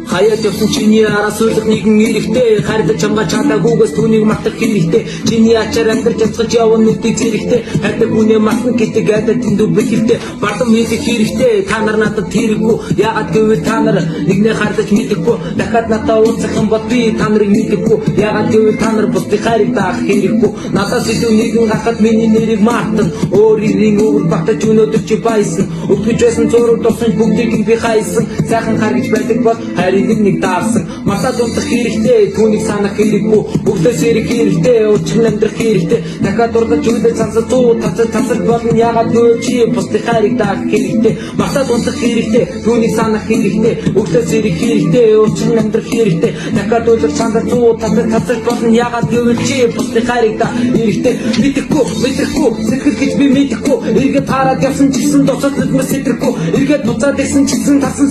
Хаяад явсан чиний араас үлэх нэгэн эрэхтэй хайртай чамгаа чадаагүйгээс түүнийг мартах хэрэгтэй чиний ачаар амьдарч явцгаж явна нүдийг зэрэгтэй хайртай бүнээ мартна гэдэг айдад дэндүү бэлхэлтэй бардам хийх хэрэгтэй та нар надад тэрэггүй яагаад гэвэл та нар нэгнээ хайрлаж мэдэггүй дахиад надад уулзах юм бол би та нарыг мэдэггүй яагаад гэвэл та нар бусдыг хайрыг даах хэрэггүй надаас илүү нэгэн гарахад миний нэрийг мартна өөрийн өвөр багтаж өнөөдөр чи баясан өтгөж байсан зураг дурсан бүгдийг би хайсан сайхан харгаж байдаг бол нэг даарсан мартаад унтах хэрэгтэй түүнийг санах хэрэггүй өглөөс ирэх хэрэгтэй өчгөн амьдрах хэрэгтэй дахиад дурдаж үлдээ цансаа зүү тацаж болно яагаад гэвэл чи бусдыг хайрыг даах хэрэгтэй мартаад унтах хэрэгтэй түүнийг санах хэрэгтэй өглөөс ирэх хэрэгтэй өчгөн амьдрах хэрэгтэй дахиад дурдаж цансаа зүү тацаж болно яагаад гэвэл чи бусдыг хайрыг даах хэрэгтэй мэдэхгүй сэтгэл гэж би мэдэхгүй эргээд хараад явсан ч гэсэн дуцаад нүдмэс сэтгэхгүй эргээд буцаад ирсэн ч гэсэн тарсан